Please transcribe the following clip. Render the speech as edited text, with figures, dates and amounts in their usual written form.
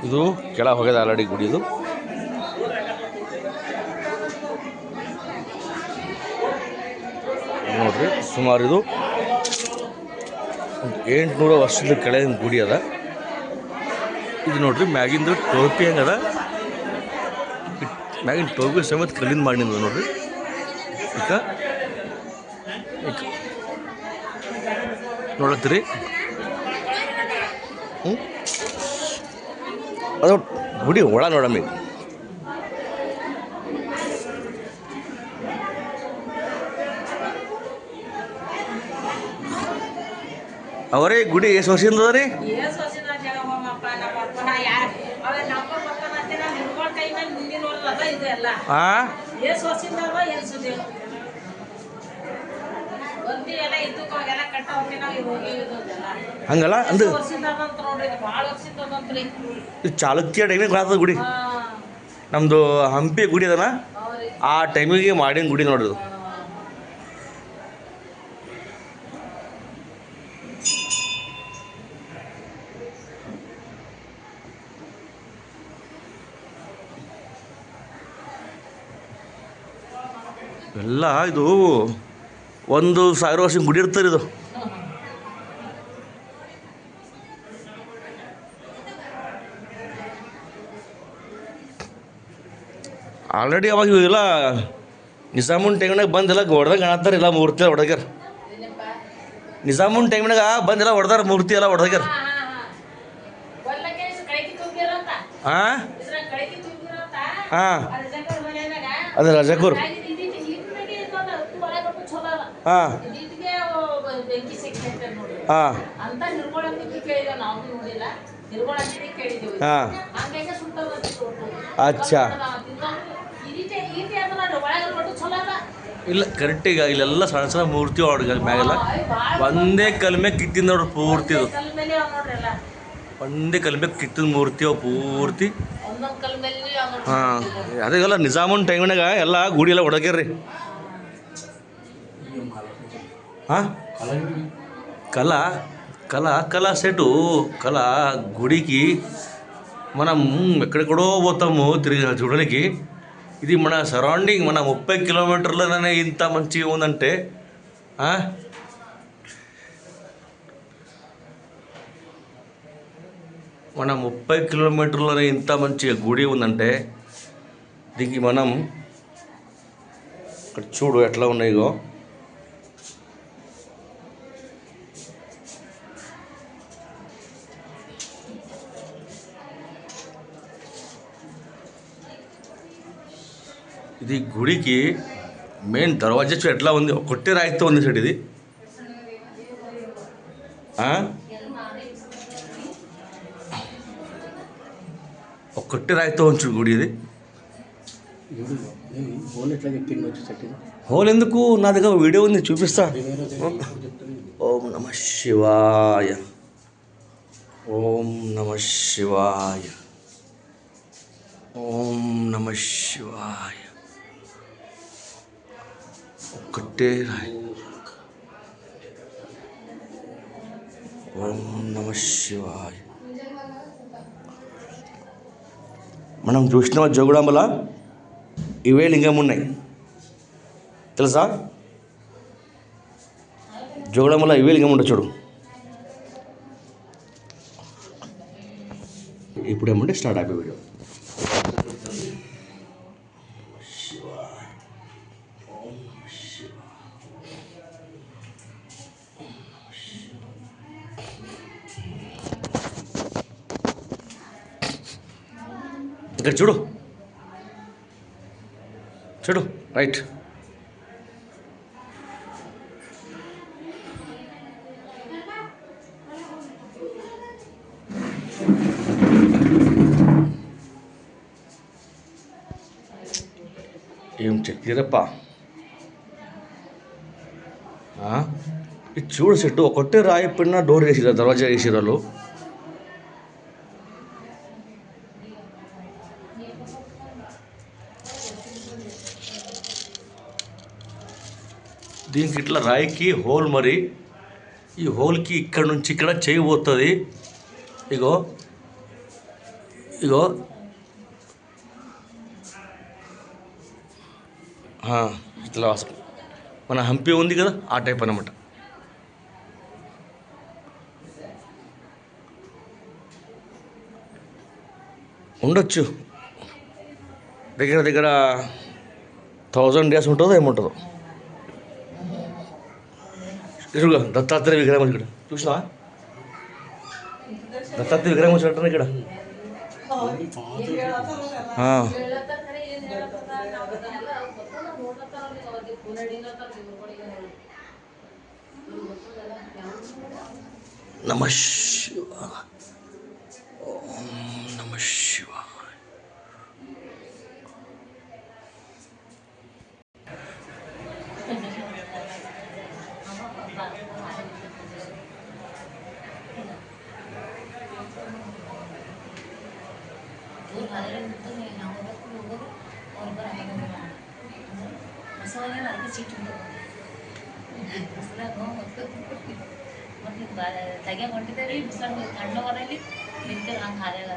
ಇದು ಕೆಳ ಹೋಗ್ಯದ ಆಲ್ರೆಡಿ ಗುಡಿ. ಇದು ನೋಡ್ರಿ, ಸುಮಾರು ಇದು 800 ವರ್ಷದ ಕೆಳಗಿನ ಗುಡಿ ಅದ. ಇದು ನೋಡ್ರಿ ಮ್ಯಾಗಿಂದು ಟೋಪಿ ಹೆಂಗದ, ಮ್ಯಾಗಿನ ಟೋಪಿ ಸಮೇತ ಕಲ್ಲಿಂದ ಮಾಡಿದ ನೋಡ್ರಿ. ಈಗ ನೋಡತ್ತೀರಿ, ಅದು ಗುಡಿ ಒಳ ನೋಡಮ್ಮಿ. ಅವರೇ ಗುಡಿ ಎಷ್ಟು ವರ್ಷದಿಂದ ಅದ ರೀ? ಹಂಗಲ್ಲ ಅಂದು ಚಾಲುಕ್ಯ ಟೈಮಿಗೆ ಕಾಣ್ತದ ಗುಡಿ. ನಮ್ಮದು ಹಂಪಿ ಗುಡಿ ಅದನ ಆ ಟೈಮಿಗೆ ಮಾಡಿನ ಗುಡಿ ನೋಡ್ರಿ. ಎಲ್ಲ ಇದು 1000 ವರ್ಷ ಗುಡಿ ಇರ್ತಾರೆ. ಇದು ಆಲ್ರೆಡಿ ಅವಾಗ ಇವೆಲ್ಲ ನಿಜಾಮುನ್ ಟೈಮ್ನಾಗ ಬಂದೆಲ್ಲ ಹೊಡೆದಾಗ ಕಾಣತ್ತಾರೆ. ಎಲ್ಲ ಮೂರ್ತಿ ಎಲ್ಲ ಹೊಡೆದಾರ. ನಿಜಾಮುನ್ ಟೈಮ್ನಾಗ ಬಂದೆಲ್ಲ ಹೊಡೆದಾರ, ಮೂರ್ತಿ ಎಲ್ಲ ಹೊಡೆದಾರ. ಹಾಂ ಹಾಂ ಅದೇ ರಜಾಕೂರ್. ಹಾಂ ಹಾಂ ಹಾಂ ಅಚ್ಚಾ ಇಲ್ಲ ಕರೆಕ್ಟ್. ಈಗ ಇಲ್ಲೆಲ್ಲ ಸಣ್ಣ ಸಣ್ಣ ಮೂರ್ತಿ ಹೊಡ್ಗ ಮ್ಯಾಗೆಲ್ಲ ಒಂದೇ ಕಲ್ ಮ್ಯಾಗ ಕಿತ್ತಿಂದ ನೋಡ್ರಿ ಪೂರ್ತಿ. ಇದು ಒಂದೇ ಕಲ್ ಮ್ಯಾಗ ಕಿತ್ತಿದ ಮೂರ್ತಿ ಅವು ಪೂರ್ತಿ. ಹಾಂ ಅದೇಲ್ಲ ನಿಜಾಮುನ್ ಟೈಮ್ನಾಗ ಎಲ್ಲ ಗುಡಿ ಎಲ್ಲ ಹೊಡಗ್ಯಾರ್ರಿ. ಹಾಂ కళ సెటు కళ గుడికి మనం ఎక్కడెక్కడో పోతాము తిరిగి చూడడానికి. ఇది మన సరౌండింగ్ మన 30 కిలోమీటర్లనే ఇంత మంచిగా ఉందంటే, మన 30 కిలోమీటర్లనే ఇంత మంచిగా గుడి ఉందంటే దీనికి మనం ఇక్కడ చూడు ఎట్లా ఉన్నాయో. ఇది గుడికి మెయిన్ దర్వాజా ఎట్లా ఉంది, కొట్టే రాయితో ఉంది సార్. ఇది ఒక కొట్టే రాయితో ఉంచు గుడి. ఇది హోల్ ఎందుకు, నా దగ్గర వీడియో ఉంది చూపిస్తా. ఓం నమ శివాయ, ఓం నమ శివాయ, ఓం నమ శివాయ. ఒక్కటే రాయి. ఓం నమ శివాయ. మనం చూసిన జోగుడాంబల ఇవే లింగం ఉన్నాయి తెలుసా? జోగుడాంబల ఇవే లింగం ఉంటుంది చూడు. ఇప్పుడు ఏమంటే స్టార్ట్ అయిపోయి వీడియో. ఇక్కడ చూడు చూడు రైట్. ఏం చెక్కిరప్ప. ఇది చూడు సెట్టు ఒకటే రాయి పడిన డోర్ వేసిరా, దర్వాజా వేసిరాలు. దీనికి ఇట్లా రాయికి హోల్ మరి ఈ హోల్కి ఇక్కడ నుంచి ఇక్కడ చేయి పోతుంది. ఇగో ఇగో ఇట్లా మన హంపి ఉంది కదా, ఆ టైప్ అన్నమాట. ఉండొచ్చు, దగ్గర దగ్గర 1000 డేస్ ఉంటుందో ఏముంటుందో. ఇదిగో దత్తాత్రేయ విగ్రహం ఇక్కడ చూసినా, దత్తాత్రేయ విగ్రహం వచ్చినట్టు ఇక్కడ. నమ శివ, ఓం నమ శివ. जाग्या म्हणते तरी थंड करायली निघते खायला.